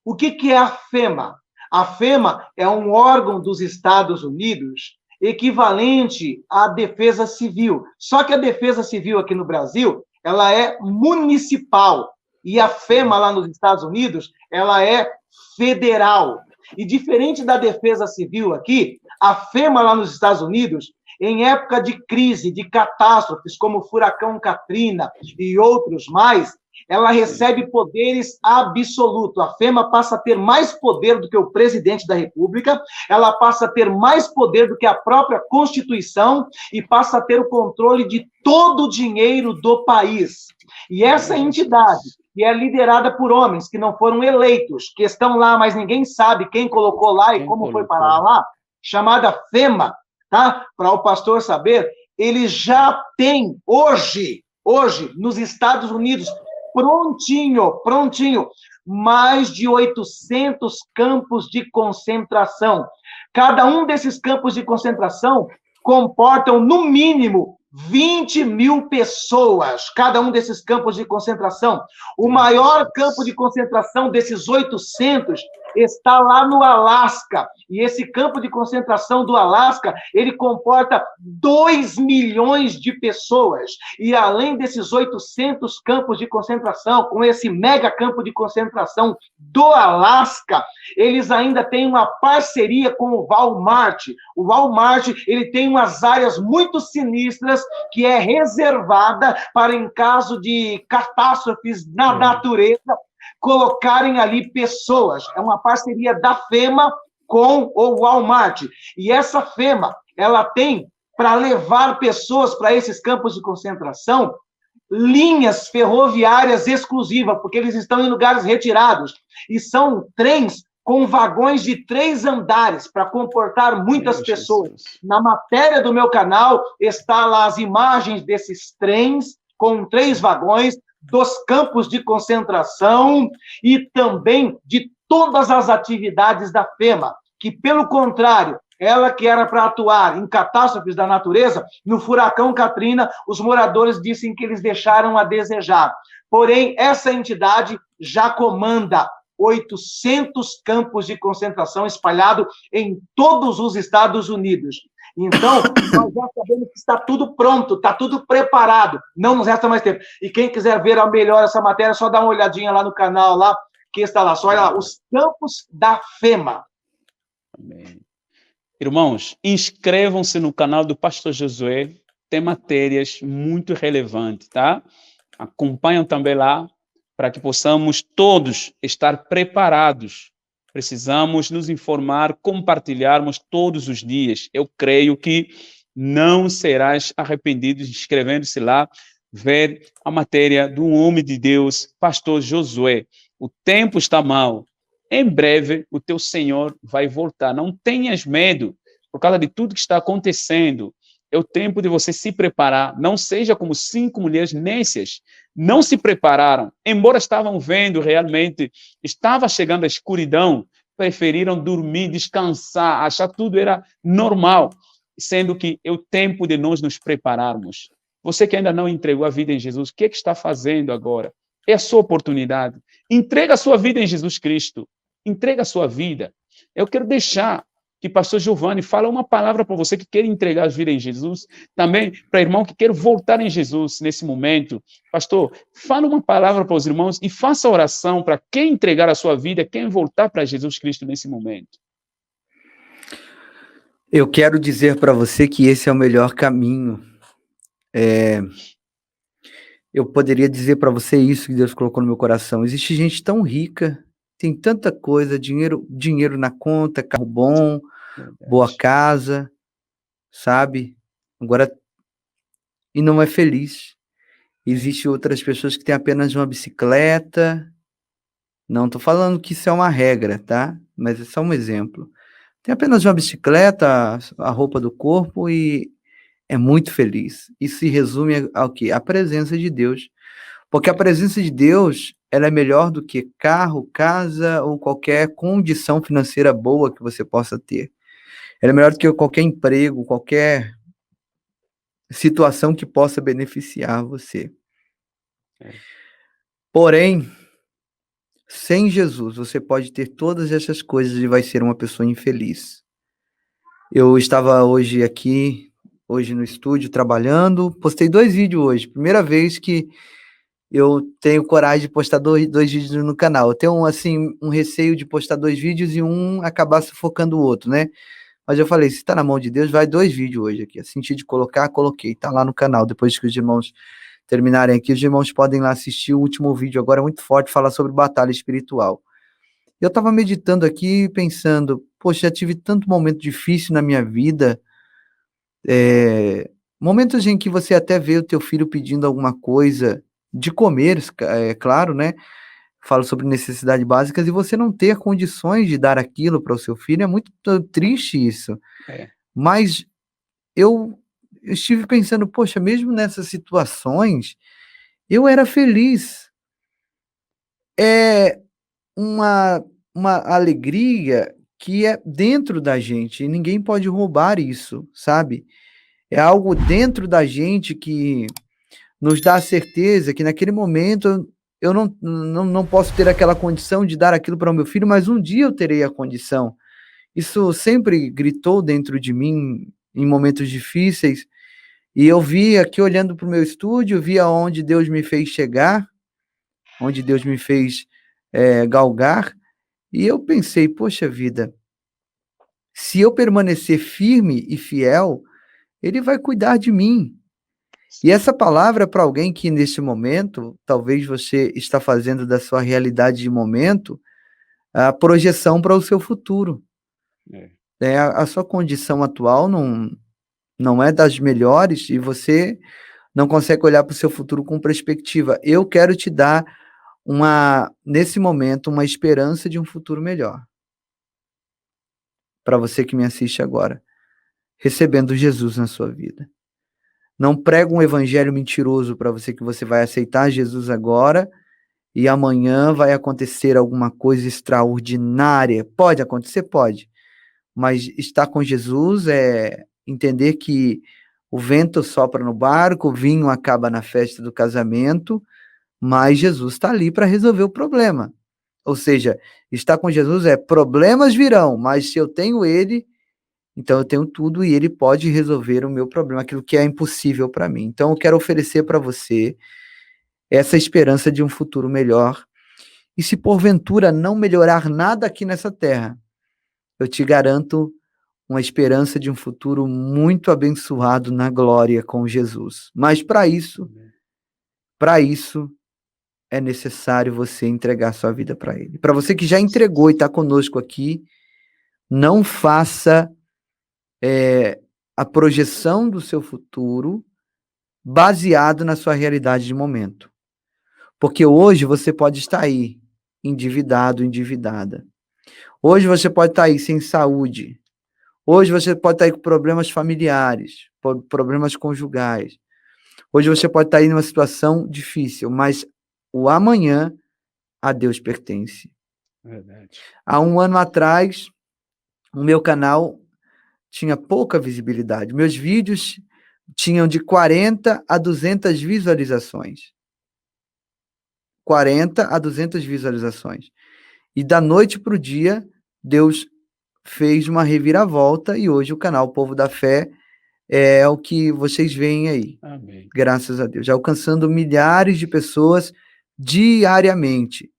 O que é a FEMA? A FEMA é um órgão dos Estados Unidos equivalente à Defesa Civil. Só que a Defesa Civil aqui no Brasil, ela é municipal. E a FEMA lá nos Estados Unidos, ela é federal. E diferente da Defesa Civil aqui, a FEMA lá nos Estados Unidos, em época de crise, de catástrofes, como o furacão Katrina e outros mais, ela recebe poderes absolutos. A FEMA passa a ter mais poder do que o presidente da República, ela passa a ter mais poder do que a própria Constituição e passa a ter o controle de todo o dinheiro do país. E essa entidade, que é liderada por homens que não foram eleitos, que estão lá, mas ninguém sabe quem colocou lá e como foi parar lá, chamada FEMA, tá? Para o pastor saber, ele já tem hoje, nos Estados Unidos, prontinho, mais de 800 campos de concentração. Cada um desses campos de concentração comportam, no mínimo, 20 mil pessoas, cada um desses campos de concentração. O maior campo de concentração desses 800 está lá no Alasca. E esse campo de concentração do Alasca, ele comporta 2 milhões de pessoas. E além desses 800 campos de concentração, com esse mega campo de concentração do Alasca, eles ainda têm uma parceria com o Walmart. O Walmart, ele tem umas áreas muito sinistras que é reservada para, em caso de catástrofes na natureza, colocarem ali pessoas. É uma parceria da FEMA com o Walmart. E essa FEMA, ela tem, para levar pessoas para esses campos de concentração, linhas ferroviárias exclusivas, porque eles estão em lugares retirados. E são trens com vagões de 3 andares para comportar muitas pessoas. Na matéria do meu canal está lá as imagens desses trens com 3 vagões, dos campos de concentração e também de todas as atividades da FEMA, que, pelo contrário, ela que era para atuar em catástrofes da natureza, no furacão Katrina, os moradores disseram que eles deixaram a desejar. Porém, essa entidade já comanda 800 campos de concentração espalhados em todos os Estados Unidos. Então, nós já sabemos que está tudo pronto, está tudo preparado, não nos resta mais tempo. E quem quiser ver melhor essa matéria, é só dá uma olhadinha lá no canal, lá, que está lá, só olha lá, os campos da FEMA. Amém. Irmãos, inscrevam-se no canal do Pastor Josué, tem matérias muito relevantes, tá? Acompanham também lá, para que possamos todos estar preparados. Precisamos nos informar, compartilharmos todos os dias. Eu creio que não serás arrependido inscrevendo-se lá, ver a matéria do homem de Deus, pastor Josué. O tempo está mau, em breve o teu Senhor vai voltar. Não tenhas medo por causa de tudo que está acontecendo. É o tempo de você se preparar. Não seja como 5 mulheres nécias. Não se prepararam. Embora estavam vendo realmente, estava chegando a escuridão, preferiram dormir, descansar, achar tudo era normal, sendo que é o tempo de nós nos prepararmos. Você que ainda não entregou a vida em Jesus, o que está fazendo agora? É a sua oportunidade. Entrega a sua vida em Jesus Cristo. Entrega a sua vida. Eu quero deixar que pastor Giovanni fala uma palavra para você que quer entregar a vida em Jesus, também para irmão que quer voltar em Jesus nesse momento. Pastor, fala uma palavra para os irmãos e faça oração para quem entregar a sua vida, quem voltar para Jesus Cristo nesse momento. Eu quero dizer para você que esse é o melhor caminho. Eu poderia dizer para você isso que Deus colocou no meu coração. Existe gente tão rica, tem tanta coisa, dinheiro na conta, carro bom, boa casa, sabe? Agora, e não é feliz. Existem outras pessoas que têm apenas uma bicicleta. Não estou falando que isso é uma regra, tá? Mas é só um exemplo. Tem apenas uma bicicleta, a roupa do corpo e é muito feliz. Isso se resume ao quê? A presença de Deus. Porque a presença de Deus, ela é melhor do que carro, casa ou qualquer condição financeira boa que você possa ter. Ela é melhor do que qualquer emprego, qualquer situação que possa beneficiar você. Porém, sem Jesus, você pode ter todas essas coisas e vai ser uma pessoa infeliz. Eu estava hoje no estúdio, trabalhando, postei 2 vídeos hoje. Primeira vez que eu tenho coragem de postar dois vídeos no canal. Eu tenho, assim, um receio de postar 2 vídeos e um acabar sufocando o outro, né? Mas eu falei, se tá na mão de Deus, vai 2 vídeos hoje aqui. Senti de colocar, coloquei. Tá lá no canal. Depois que os irmãos terminarem aqui, os irmãos podem lá assistir o último vídeo agora, muito forte, fala sobre batalha espiritual. Eu estava meditando aqui, pensando, poxa, já tive tanto momento difícil na minha vida, momentos em que você até vê o teu filho pedindo alguma coisa de comer, é claro, né? Falo sobre necessidades básicas e você não ter condições de dar aquilo para o seu filho, é muito triste isso. Mas eu estive pensando, poxa, mesmo nessas situações, eu era feliz. É uma alegria que é dentro da gente e ninguém pode roubar isso, sabe? É algo dentro da gente que nos dá a certeza que naquele momento eu não posso ter aquela condição de dar aquilo para o meu filho, mas um dia eu terei a condição. Isso sempre gritou dentro de mim em momentos difíceis, e eu vi aqui olhando para o meu estúdio, vi aonde Deus me fez chegar, onde Deus me fez galgar, e eu pensei, poxa vida, se eu permanecer firme e fiel, Ele vai cuidar de mim. E essa palavra para alguém que neste momento, talvez você está fazendo da sua realidade de momento, a projeção para o seu futuro. A sua condição atual não é das melhores e você não consegue olhar para o seu futuro com perspectiva. Eu quero te dar nesse momento, uma esperança de um futuro melhor. Para você que me assiste agora, recebendo Jesus na sua vida. Não prega um evangelho mentiroso para você que você vai aceitar Jesus agora e amanhã vai acontecer alguma coisa extraordinária. Pode acontecer? Pode. Mas estar com Jesus é entender que o vento sopra no barco, o vinho acaba na festa do casamento, mas Jesus está ali para resolver o problema. Ou seja, estar com Jesus problemas virão, mas se eu tenho Ele, então eu tenho tudo e Ele pode resolver o meu problema, aquilo que é impossível para mim. Então eu quero oferecer para você essa esperança de um futuro melhor. E se porventura não melhorar nada aqui nessa terra, eu te garanto uma esperança de um futuro muito abençoado na glória com Jesus. Mas para isso é necessário você entregar sua vida para Ele. Para você que já entregou e está conosco aqui, não faça a projeção do seu futuro baseado na sua realidade de momento. Porque hoje você pode estar aí, endividado, endividada. Hoje você pode estar aí sem saúde. Hoje você pode estar aí com problemas familiares, problemas conjugais. Hoje você pode estar aí numa situação difícil, mas o amanhã a Deus pertence. Verdade. Há um ano atrás, o meu canal tinha pouca visibilidade. Meus vídeos tinham de 40 a 200 visualizações. 40 a 200 visualizações. E da noite para o dia, Deus fez uma reviravolta e hoje o canal Povo da Fé é o que vocês veem aí. Amém. Graças a Deus. Já alcançando milhares de pessoas diariamente.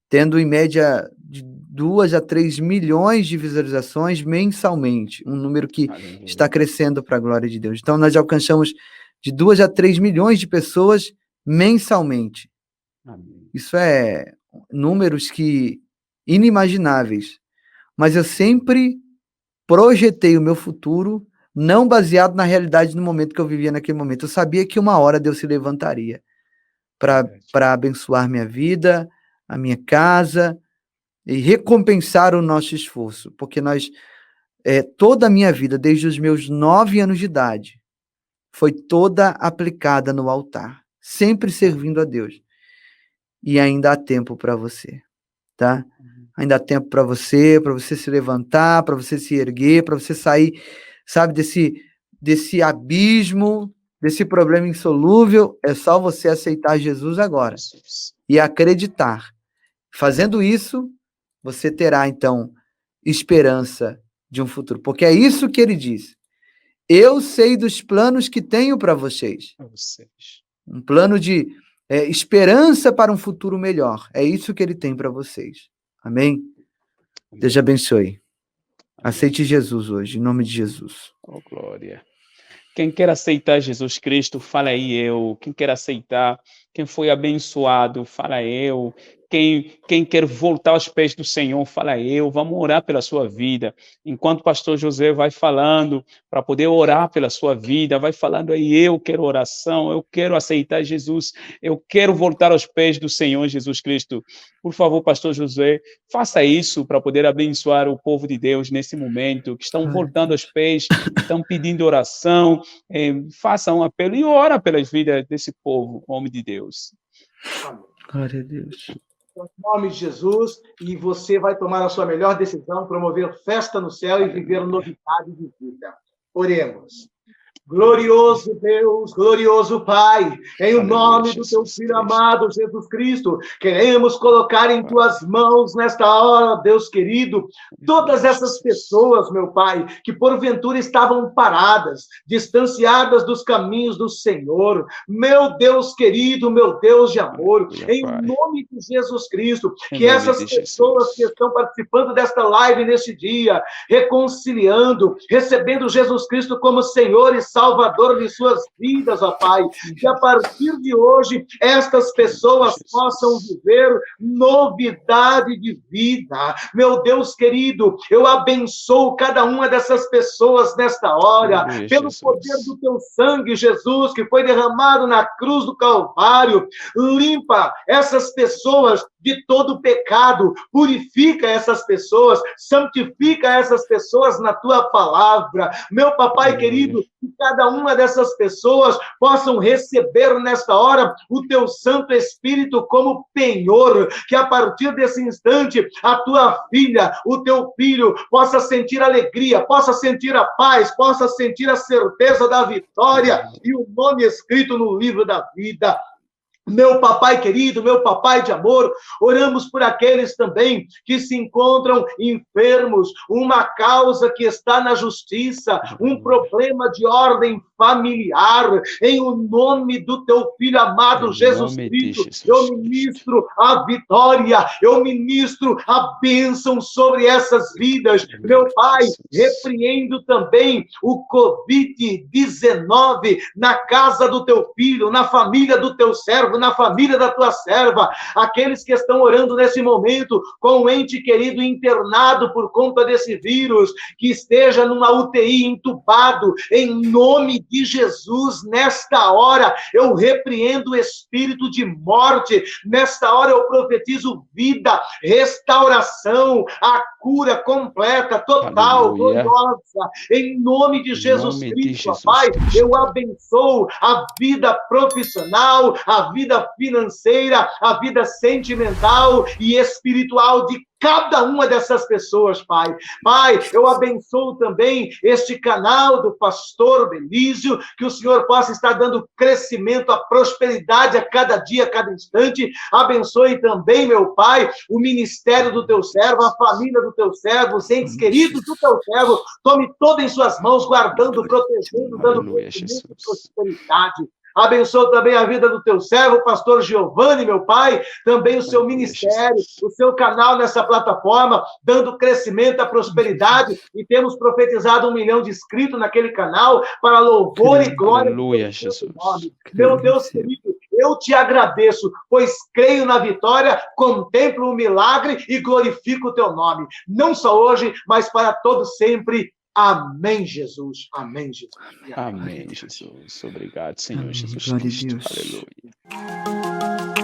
Tendo em média de 2 a 3 milhões de visualizações mensalmente. Um número que Aleluia. está crescendo para a glória de Deus. Então, nós alcançamos de 2 a 3 milhões de pessoas mensalmente. Amém. Isso é números que inimagináveis. Mas eu sempre projetei o meu futuro não baseado na realidade no momento que eu vivia naquele momento. Eu sabia que uma hora Deus se levantaria para abençoar minha vida, a minha casa e recompensar o nosso esforço. Porque toda a minha vida, desde os meus 9 anos de idade, foi toda aplicada no altar, sempre servindo a Deus. E ainda há tempo para você, tá? Ainda há tempo para você se levantar, para você se erguer, para você sair, sabe, desse abismo, desse problema insolúvel. É só você aceitar Jesus agora e acreditar. Fazendo isso, você terá, então, esperança de um futuro. Porque é isso que ele diz. Eu sei dos planos que tenho para vocês. Um plano de esperança para um futuro melhor. É isso que ele tem para vocês. Amém? Deus abençoe. Aceite Jesus hoje, em nome de Jesus. Oh, glória. Quem quer aceitar Jesus Cristo, fala aí eu. Quem quer aceitar, quem foi abençoado, fala eu. Quem quer voltar aos pés do Senhor, fala eu. Vamos orar pela sua vida. Enquanto o pastor José vai falando, para poder orar pela sua vida, vai falando aí, eu quero oração, eu quero aceitar Jesus, eu quero voltar aos pés do Senhor Jesus Cristo. Por favor, pastor José, faça isso para poder abençoar o povo de Deus nesse momento, que estão voltando aos pés, estão pedindo oração. Faça um apelo e ora pelas vidas desse povo, homem de Deus. Glória a Deus. Em nome de Jesus, e você vai tomar a sua melhor decisão, promover festa no céu e viver novidade de vida. Oremos. Glorioso Deus, glorioso Pai, em o nome do teu Filho amado, Jesus Cristo, queremos colocar em tuas mãos nesta hora, Deus querido, todas essas pessoas, meu Pai, que porventura estavam paradas, distanciadas dos caminhos do Senhor. Meu Deus querido, meu Deus de amor, em nome de Jesus Cristo, que essas pessoas que estão participando desta live neste dia, reconciliando, recebendo Jesus Cristo como Senhor e Salvador de suas vidas, ó Pai, que a partir de hoje estas pessoas possam viver novidade de vida. Meu Deus querido, eu abençoo cada uma dessas pessoas nesta hora, pelo poder do teu sangue, Jesus, que foi derramado na cruz do Calvário. Limpa essas pessoas de todo pecado, purifica essas pessoas, santifica essas pessoas na tua palavra. Meu papai querido, que cada uma dessas pessoas possam receber nesta hora o teu Santo Espírito como penhor, que a partir desse instante a tua filha, o teu filho possa sentir alegria, possa sentir a paz, possa sentir a certeza da vitória e o nome escrito no livro da vida. Meu papai querido, meu papai de amor, oramos por aqueles também que se encontram enfermos, uma causa que está na justiça, um problema de ordem familiar, em o nome do teu Filho amado Jesus Cristo, eu ministro a vitória, eu ministro a bênção sobre essas vidas. Meu Pai, repreendo também o Covid-19 na casa do teu Filho, na família do teu servo, servo, na família da tua serva, aqueles que estão orando nesse momento com um ente querido internado por conta desse vírus, que esteja numa UTI entubado, em nome de Jesus, nesta hora eu repreendo o espírito de morte, nesta hora eu profetizo vida, restauração, a cura completa, total, gloriosa, em nome de Jesus Cristo, Pai, eu abençoo a vida profissional, a vida financeira, a vida sentimental e espiritual de cada uma dessas pessoas, Pai. Pai, eu abençoo também este canal do pastor Belísio, que o Senhor possa estar dando crescimento, a prosperidade a cada dia, a cada instante. Abençoe também, meu Pai, o ministério do teu servo, a família do teu servo, os entes queridos do teu servo. Tome todo em suas mãos, guardando, protegendo, dando crescimento e prosperidade. Abençoa também a vida do teu servo, o pastor Giovanni, meu Pai, também o seu ministério, o seu canal nessa plataforma, dando crescimento à prosperidade, e temos profetizado 1 milhão de inscritos naquele canal, para louvor e glória. Aleluia, Jesus. Meu Deus querido, eu te agradeço, pois creio na vitória, contemplo o milagre e glorifico o teu nome, não só hoje, mas para todo sempre. Amém, Jesus. Amém, Jesus. Amém, Jesus. Obrigado, Senhor Jesus Glória a Cristo. Deus. Aleluia.